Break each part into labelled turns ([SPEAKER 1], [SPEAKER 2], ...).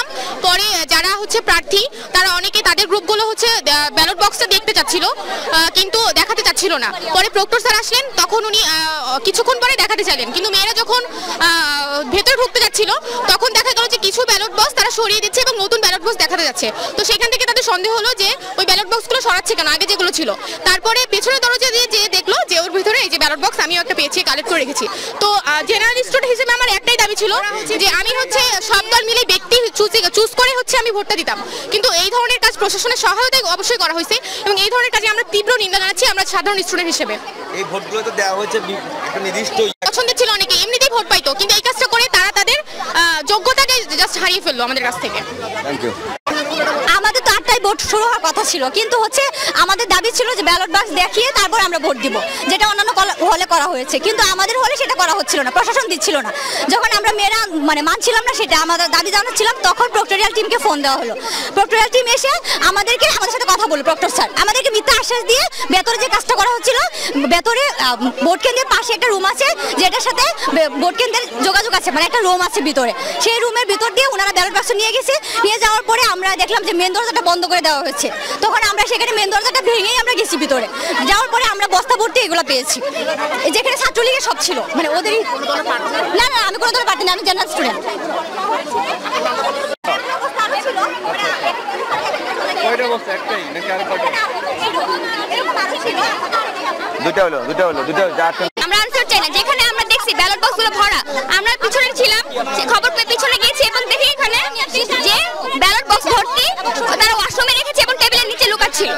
[SPEAKER 1] দেখলাম পরে যারা হচ্ছে প্রার্থী তারা অনেকে তাদের গ্রুপগুলো হচ্ছে ব্যালট বক্সটা দেখতে চাচ্ছিল কিন্তু দেখাতে চাচ্ছিল না। পরে প্রক্টর স্যার আসলেন, তখন উনি কিছুক্ষণ পরে দেখাতে চাইলেন, কিন্তু মেয়েরা যখন ভেতরে ঢুকতে যাচ্ছিল তখন দেখা গেল যে কিছু ব্যালট বক্স তারা সরিয়ে দিচ্ছে এবং নতুন ব্যালট বক্স দেখাতে যাচ্ছে। তো সেখান থেকে তাদের সন্দেহ হলো যে ওই ব্যালট বক্সগুলো সরাচ্ছে কেন, আগে যেগুলো ছিল। তারপরে পেছনের দরজা দিয়ে যে দেখলো যে ওর ভিতরে এই যে ব্যালট বক্স আমিও একটা পেয়েছি, কালেক্ট করে রেখেছি। তো জেনারেল স্টুডেন্ট হিসেবে আমার একটাই দাবি ছিল যে আমি হচ্ছে সব দল মিলে ব্যক্তি চুজ করে হচ্ছে আমি ভোটটা দিতাম, কিন্তু এই ধরনের কাজ প্রশাসনের সহায়তায় অবশ্যই করা হয়েছে এবং এই ধরনের কাজে আমরা তীব্র নিন্দা জানাচ্ছি আমরা সাধারণ স্টুডেন্ট হিসেবে।
[SPEAKER 2] এই ভোটগুলো তো দেওয়া হয়েছে একটা নির্দিষ্ট
[SPEAKER 1] পছন্দের ছিল, অনেকে এমনিতেই ভোট পাইতো, কিন্তু এই কাজটা করে তারা তাদের যোগ্যতাকে জাস্ট হারিয়ে ফেললো আমাদের কাছ থেকে।
[SPEAKER 2] Thank you.
[SPEAKER 3] আমাদের তো 8টায় ভোট শুরু হওয়ার কথা ছিল, কিন্তু হচ্ছে আমাদের দাবি ছিল যে ব্যালট বাক্স দেখিয়ে তারপর আমরা ভোট দিব, যেটা অন্যান্য হলে করা হয়েছে, কিন্তু আমাদের হলে সেটা করা হচ্ছিল না, প্রশাসন দিচ্ছিল না। যখন আমরা মেয়েরা মানছিলাম না সেটা আমাদের দাবি জানাচ্ছিলাম, তখন প্রক্টরিয়াল টিমকে ফোন দেওয়া হলো। প্রক্টরিয়াল টিম এসে আমাদের সাথে কথা বলল, প্রক্টর স্যার আমাদেরকে মিথ্যা আশ্বাস দিয়ে ভেতরে যে কাজটা করা হচ্ছিল, ভেতরে ভোট কেন্দ্রের পাশে একটা রুম আছে যেটার সাথে ভোট কেন্দ্রের যোগাযোগ আছে, একটা রুম আছে ভিতরে, সেই রুমের ভিতর দিয়ে ওনারা ব্যালট বাক্স নিয়ে গেছে। নিয়ে যাওয়ার পরে আমরা দেখলাম যে মেন দরজাটা বন্ধ করে দেওয়া হয়েছে, তখন আমরা সেখানে মেন দরজাটা ভেঙেই আমরা গেছি ভিতরে। যাওয়ার পরে আমরা বস্তা ভর্তি এগুলো পেয়েছি, যেখানে ছাত্রলীগের সব ছিল, ওদেরই। না না, আমি কোনো দলে পারছি না, আমি জেনারেল স্টুডেন্ট। আমরা আনসার চাই না, যেখানে আমরা দেখছি ব্যালট বক্সগুলো ভরা, আমরা পিছনে ছিলাম, খবর পেয়ে পিছনে গিয়েছি এবং দেখি এখানে যে ব্যালট বক্স ভর্তি, তারা ওয়াশরুমে রেখেছে এবং টেবিলের নিচে লুকাচ্ছিল।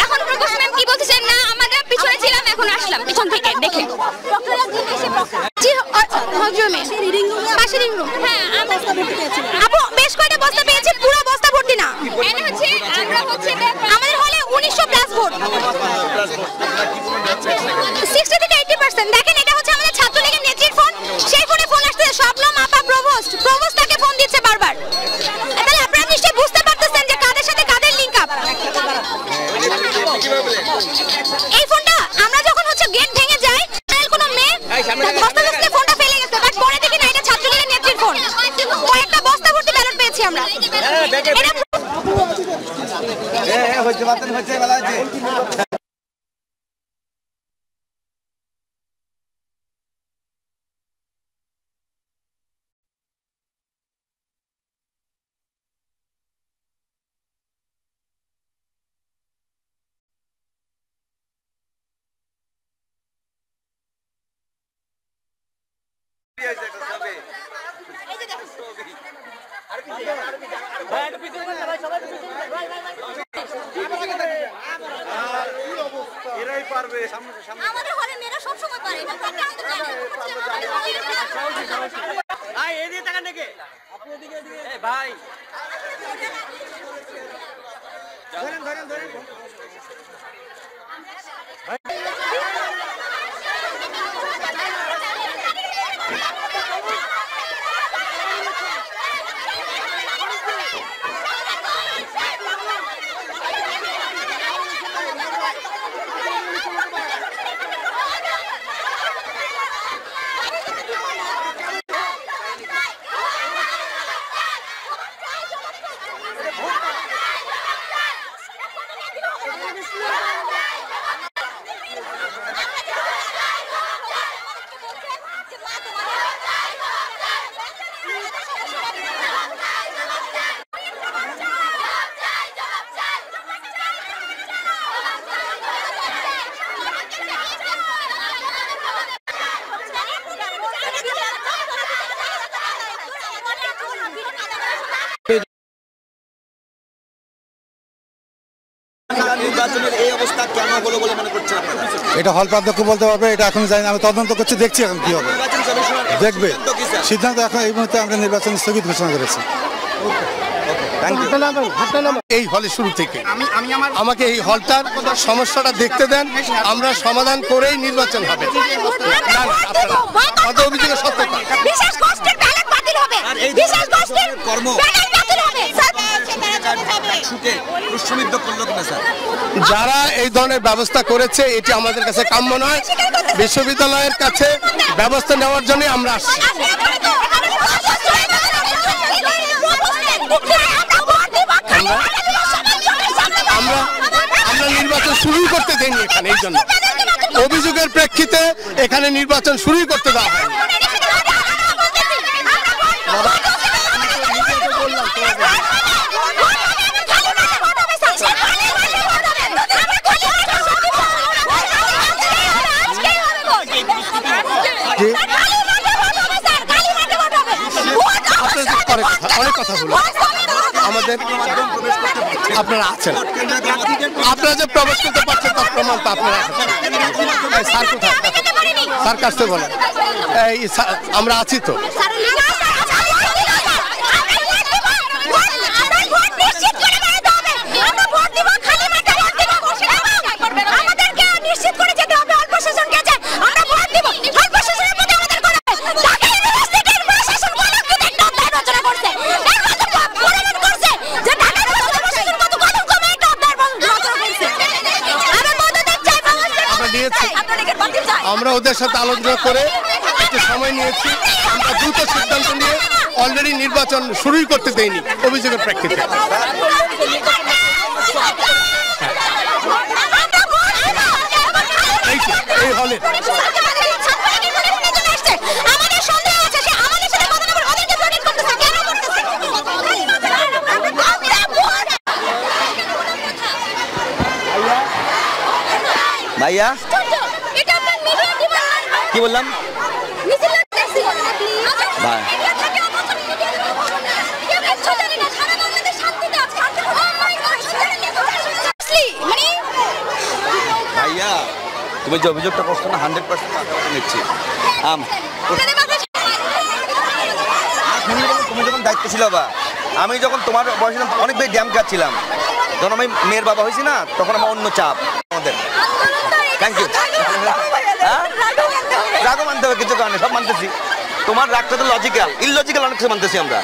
[SPEAKER 3] এখন প্রভোস্ট ম্যাম কি বলতেছেন না, আমাদের পিছনে ছিলাম, এখন আসলাম পিছন থেকে দেখে। আপু বেশ কয়টা বস্তা পেয়েছেন, পুরো বস্তা ভর্তি না, আমাদের হলে 1900+ ভোট, 60 থেকে 80%। দেখেন এটা হচ্ছে আমাদের ছাত্রলীগের নেত্রীর ফোন, সেই ফোনে ফোন আসছে শবনম আপা প্রভোস্ট তাকে ফোন দিচ্ছে বারবার। তাহলে আপনারা নিশ্চয়ই বুঝতে পারতেছেন যে কাদের সাথে কাদের লিংক আপ। এই ফোনটা আমরা যখন হচ্ছে গেট ভেঙে যাই, কোনো মেয়ে বস্তা ফোনটা ফেলে গেছে, বাট পরে দেখি না এটা ছাত্রলীগের নেত্রীর ফোন। কয়েকটা বস্তা ভর্তি ব্যালট পেয়েছি আমরা। আমাদের হলে মেয়েরা সব সময় পারে,
[SPEAKER 2] ভাই
[SPEAKER 4] এটা হল প্রাধ্যক্ষ বলতে পারবে, এটা এখন জানি না, আমি তদন্ত করছি, দেখছি এখন কি হবে, দেখবে সিদ্ধান্ত। এখন এই মুহূর্তে আমরা নির্বাচন স্থগিত ঘোষণা করেছি।
[SPEAKER 5] এই হলের শুরু থেকে আমাকে এই হলটার সমস্যাটা দেখতে দেন, আমরা সমাধান করেই নির্বাচন হবে। অভিযোগের সত্যতা
[SPEAKER 3] হবে, বিশেষ গোষ্ঠীর প্যানেল বাতিল হবে।
[SPEAKER 5] যারা এই ধরনের ব্যবস্থা করেছে এটি আমাদের কাছে কাম্য নয়। বিশ্ববিদ্যালয়ের কাছে ব্যবস্থা নেওয়ার জন্য আমরা আসছি। আমরা নির্বাচন শুরুই করতে দেইনি এখানে, এই জন্য অভিযোগের প্রেক্ষিতে এখানে নির্বাচন শুরুই করতে দেওয়া হয়। অনেক কথা বলো আমাদের, আপনারা আছেন, আপনারা যে প্রবেশ করতে পারছেন তার প্রমাণ তো আপনারা স্যার কোথায়, স্যার কাছে বলেন, আমরা আছি তো। আমরা ওদের সাথে আলোচনা করে একটু সময় নিয়েছি, আমরা দ্রুত সিদ্ধান্ত নিয়ে অলরেডি নির্বাচন শুরুই করতে দেয়নি অভিযোগের প্রেক্ষিতে। এই হলে
[SPEAKER 2] ভাইয়া কি বললাম ভাইয়া, তুমি যে অভিযোগটা করছো না 100% নিচ্ছি। তুমি যখন দায়িত্ব ছিল বা আমি যখন তোমার বয়সে অনেক বেশি ড্যাম কাটছিলাম, যখন আমি মেয়ের বাবা হয়েছি না তখন আমার অন্য চাপ আমাদের। Thank you. রাগও মানতে হবে কিছু কারণে, সব মানতেছি। তোমার রাগটা তো লজিক্যাল, ইললজিক্যাল অনেক কিছু মানতেছি আমরা।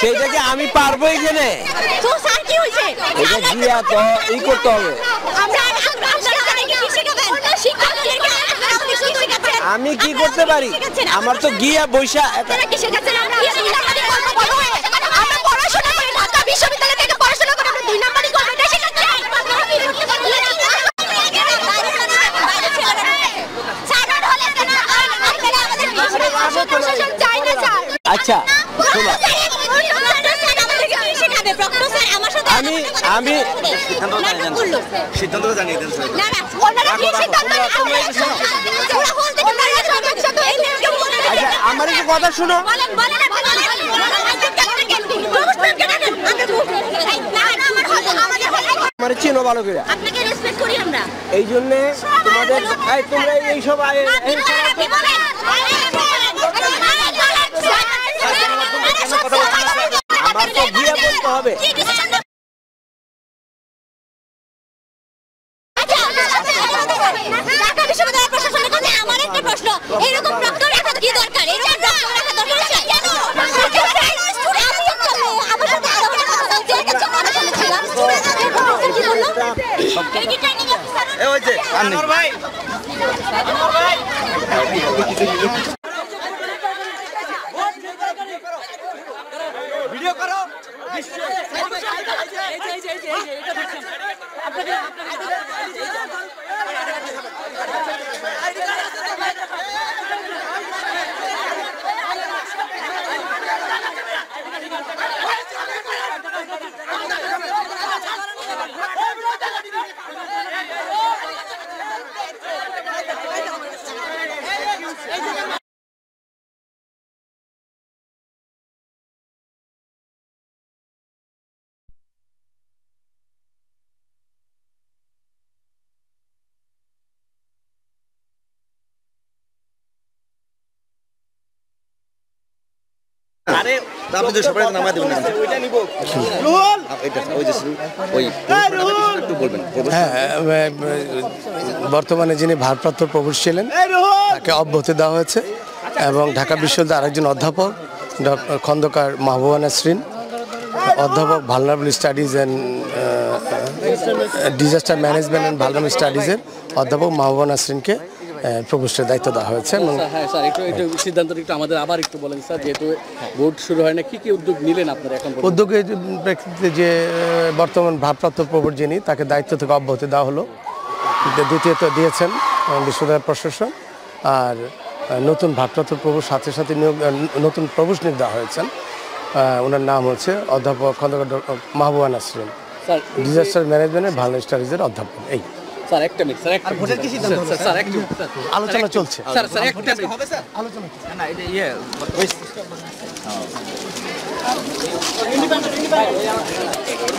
[SPEAKER 2] সেইটাকে আমি পারবো এখানে, এটা গিয়া তো ই করতে হবে। আমি কি করতে পারি? আমার তো গিয়া বৈশা আচ্ছা আমি সিদ্ধান্ত জানিয়ে দেন। আমার একটু কথা শুনো, আমার চিনো ভালো করে, এই জন্য তোমাদের তোমরা এইসব আমার তো গিয়ে বলতে হবে। ভিডিও করো। আপনি যে সবাই নামায় দেবেন ওইটা নিব এটা ওই যে ওই একটু বলবেন।
[SPEAKER 5] হ্যাঁ, বর্তমানে যিনি ভারপ্রাপ্ত প্রভোস্ট ছিলেন তাকে অব্যাহতি দেওয়া হয়েছে এবং ঢাকা বিশ্ববিদ্যালয়ের আরেকজন অধ্যাপক ডক্টর খন্দকার মাহবুবা নাসরিন, অধ্যাপক vulnerable studies and disaster management and vulnerable স্টাডিজের অধ্যাপক মাহবুবা নাসরিনকে প্রভোস্টের দায়িত্ব দেওয়া হয়েছে।
[SPEAKER 6] হ্যাঁ স্যার, একটু সিদ্ধান্তটা একটু আমাদের আবার একটু বলেন স্যার, যেহেতু ভোট শুরু হয় না, কি কি উদ্যোগ নিলেন আপনারা এখন?
[SPEAKER 5] উদ্যোগের প্রেক্ষিতে যে বর্তমান ভারপ্রাপ্ত প্রভোস্ট যিনি, তাকে দায়িত্ব থেকে অব্যাহতি দেওয়া হলো। দ্বিতীয়ত দিয়েছেন বিশ্ববিদ্যালয় প্রশাসন, আর নতুন ভারপ্রাপ্ত প্রভোস্ট সাথে সাথে নতুন প্রভোস্ট নিয়োগ দেওয়া হয়েছেন। ওনার নাম হচ্ছে অধ্যাপক খন্দকার মাহবুবা নাসরিন,
[SPEAKER 6] স্যার
[SPEAKER 5] ডিজাস্টার ম্যানেজমেন্টের ভালনারেবল স্টাডিজের অধ্যাপক। এই
[SPEAKER 6] স্যার একটা মিনিট স্যার, একটা ভোটের কি সিদ্ধান্ত হলো স্যার? একটা
[SPEAKER 5] আলোচনা চলছে
[SPEAKER 6] স্যার, স্যার একটা মিনিট হবে স্যার,
[SPEAKER 5] আলোচনা
[SPEAKER 6] না এটা ইয়ে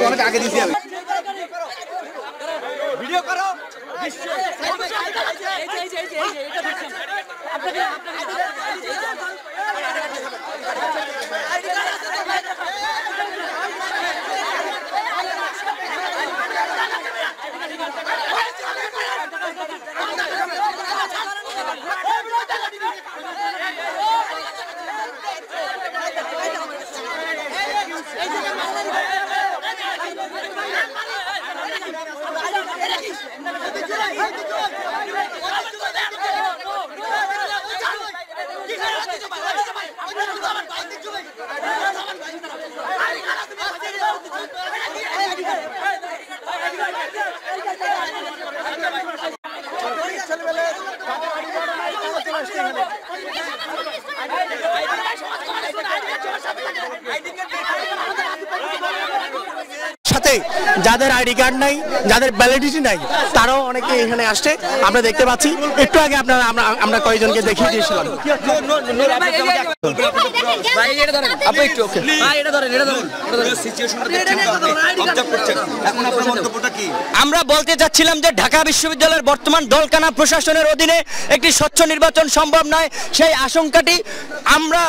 [SPEAKER 2] অনেক আগে দিছি আমি ভিডিও করো।
[SPEAKER 7] সাথে যাদের আইডি কার্ড নাই, যাদের ভ্যালিডিটি নাই, তারাও অনেকে এখানে আসছে, আমরা দেখতে পাচ্ছি। একটু আগে আমরা কয়েকজনকে দেখিয়ে দিয়েছিলাম।
[SPEAKER 8] আমরা বলতে চাচ্ছিলাম যে ঢাকা বিশ্ববিদ্যালয়ের বর্তমান দলকানা প্রশাসনের অধীনে একটি স্বচ্ছ নির্বাচন সম্ভব নয়। সেই আশঙ্কাটি আমরা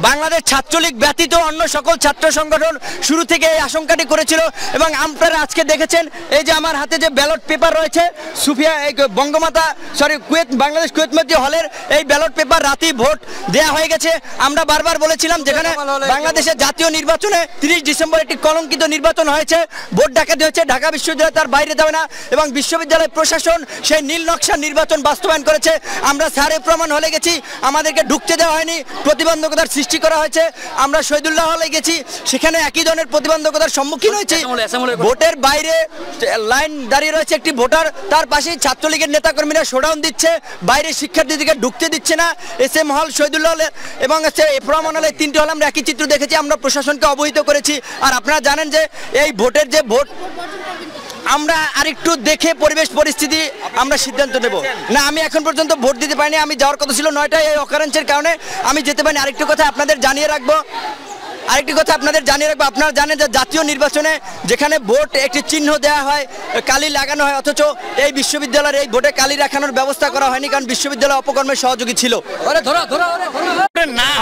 [SPEAKER 8] বাংলাদেশ ছাত্রলীগ ব্যতীত অন্য সকল ছাত্র সংগঠন শুরু থেকে এই আশঙ্কাটি করেছিল। এবং আপনারা আজকে দেখেছেন, এই যে আমার হাতে যে ব্যালট পেপার রয়েছে, সুফিয়া কুয়েত বাংলাদেশ কুয়েত মসজিদ হলের এই ব্যালট পেপার রাতেই ভোট দেয়া হয়ে গেছে। আমরা বারবার বলেছিলাম, যেখানে বাংলাদেশের জাতীয় নির্বাচনে 30 ডিসেম্বর একটি কলঙ্কিত নির্বাচন হয়েছে, ভোট ডাকাতি হয়েছে, ঢাকা বিশ্ববিদ্যালয় তার বাইরে যাবে না এবং বিশ্ববিদ্যালয় প্রশাসন সেই নীল নকশার নির্বাচন বাস্তবায়ন করেছে। আমরা স্যারে প্রমাণ হলে গেছি, আমাদেরকে ঢুকতে দেওয়া হয়নি, প্রতিবন্ধকতার সৃষ্টি করা হয়েছে। আমরা শহীদুল্লাহ হলে গেছি, সেখানে একই ধরনের প্রতিবন্ধকতার সম্মুখীন হয়েছি। ভোটের বাইরে লাইন দাঁড়িয়ে রয়েছে একটি ভোটার, তার পাশেই ছাত্রলীগের নেতাকর্মীরা শোডাউন দিচ্ছে, বাইরে শিক্ষার্থীদেরকে ঢুকতে দিচ্ছে না। SM হল, শহীদুল্লাহ হল এবং প্রমাণ হলে 3টি হল আমরা একই চিত্র দেখেছি। আমরা প্রশাসনকে অবহিত করেছি। আর আপনারা জানেন যে এই ভোটের যে ভোট আমরা আরেকটু দেখে পরিবেশ পরিস্থিতি আমরা সিদ্ধান্ত নেব। না, আমি এখন পর্যন্ত ভোট দিতে পারিনি, আমি যাওয়ার কথা ছিল 9টায়, এই অকারেন্সের কারণে আমি যেতে পারিনি। আরেকটু কথা আপনাদের জানিয়ে রাখবো, আপনারা জানেন যে জাতীয় নির্বাচনে যেখানে ভোট একটি চিহ্ন দেওয়া হয়, কালি লাগানো হয়, অথচ এই বিশ্ববিদ্যালয়ের এই ভোটে কালি রাখানোর ব্যবস্থা করা হয়নি, কারণ বিশ্ববিদ্যালয় অপকর্মের সহযোগী ছিল।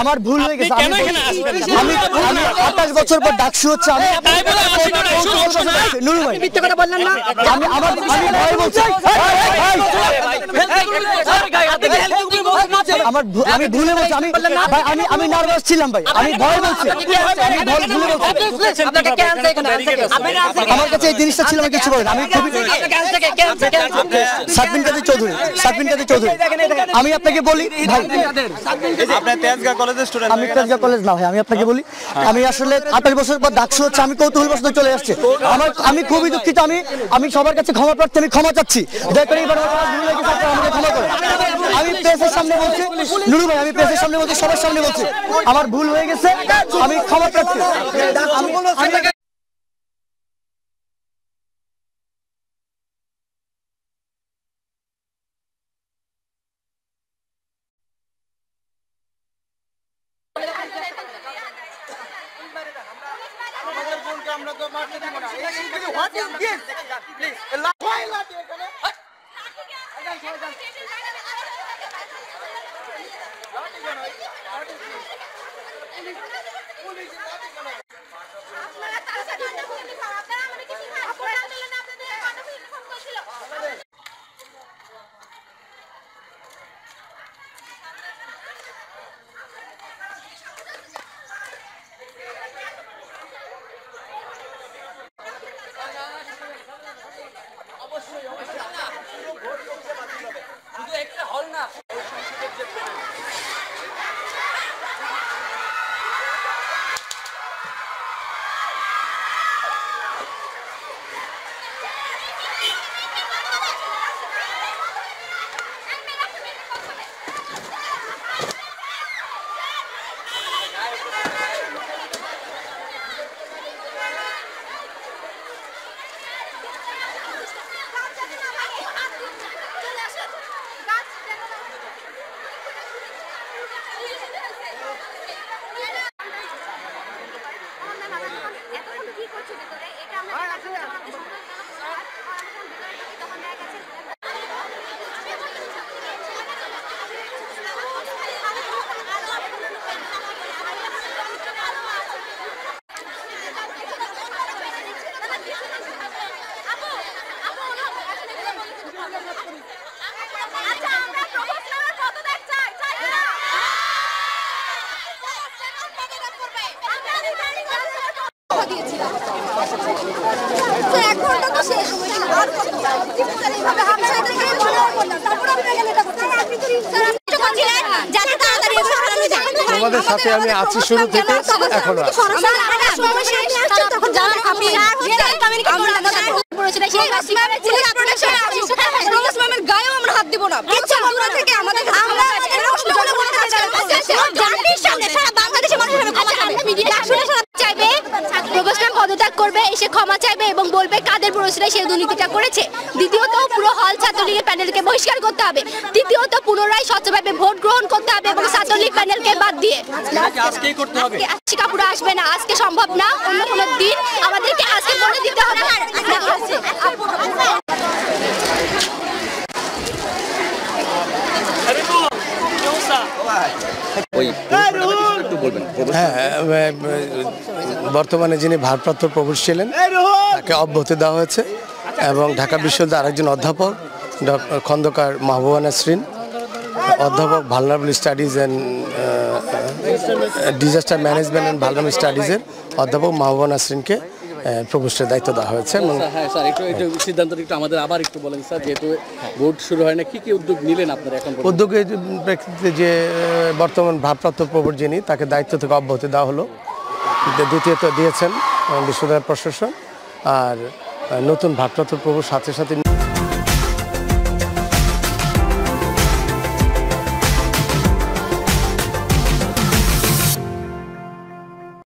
[SPEAKER 7] আমার ভুল হয়ে গেছে। আমি 28 বছর পর ডাকসু হচ্ছে। আমি ভুলে বলছি, আমি নার্ভাস ছিলাম ভাই, আমি ভয় বলছি। আমার কাছে এই জিনিসটা ছিল, আমি কিছু বলেন। আমি সাতবিন কাদের চৌধুরী, আমি আপনাকে বলি ভাই, আমি তেজগাঁ কলেজ না ভাই, আমি আপনাকে বলি, আমি আসলে 28 বছর পর ডাকসু হচ্ছে, আমি কৌতূহল বশত চলে আসছে। আমি খুবই দুঃখিত, আমি সবার কাছে ক্ষমা প্রার্থী, আমি ক্ষমা চাচ্ছি। দয়া করে এবার আমাকে ক্ষমা করেন। আমি প্রেসের সামনে বলছি, নুরু ভাই, আমি প্রেসের সামনে বলছি, সবার সামনে বলছি, আমার ভুল হয়ে গেছে, আমি ক্ষমা প্রার্থী।
[SPEAKER 5] তোমাদের সাথে আমি আছি শুরু থেকে এখনো
[SPEAKER 3] গায়েও আমরা হাত দিব না। পদত্যাগ করবে, এসে ক্ষমা চাইবে এবং বলবে কাদের প্ররোচনায় সে দুর্নীতিটা করেছে। দ্বিতীয়ত পুরো হল ছাত্রলীগের প্যানেলকে বহিষ্কার করতে হবে। তৃতীয়ত পুনরায় স্বচ্ছভাবে ভোট গ্রহণ করতে হবে এবং ছাত্রলীগ প্যানেলকে বাদ দিয়ে আজকে কাপুরা আসবে না, আজকে সম্ভব না, অন্য কোনো দিন আমাদেরকে আজকে বলে দিতে হবে।
[SPEAKER 5] বর্তমানে যিনি ভারপ্রাপ্ত প্রভোস্ট ছিলেন তাকে অব্যাহতি দেওয়া হয়েছে এবং ঢাকা বিশ্ববিদ্যালয়ের আরেকজন অধ্যাপক ডক্টর খন্দকার মাহবুবা নাসরিন, অধ্যাপক vulnerable studies and disaster management and vulnerable স্টাডিজের অধ্যাপক মাহবুবা নাসরিনকে প্রভোস্টের দায়িত্ব দেওয়া হয়েছে।
[SPEAKER 6] হ্যাঁ স্যার, একটু সিদ্ধান্তটা একটু আমাদের আবার একটু বলেন স্যার, যেহেতু ভোট শুরু হয় না, কি উদ্যোগ নিলেন আপনারা এখন?
[SPEAKER 5] উদ্যোগের প্রেক্ষিতে যে বর্তমান ভারপ্রাপ্ত প্রভোস্ট যিনি, তাকে দায়িত্ব থেকে অব্যাহতি দেওয়া হলো। দ্বিতীয়ত দিয়েছেন বিশ্ববিদ্যালয় প্রশাসন, আর নতুন ভারপ্রাপ্ত প্রভোস্ট সাথে সাথে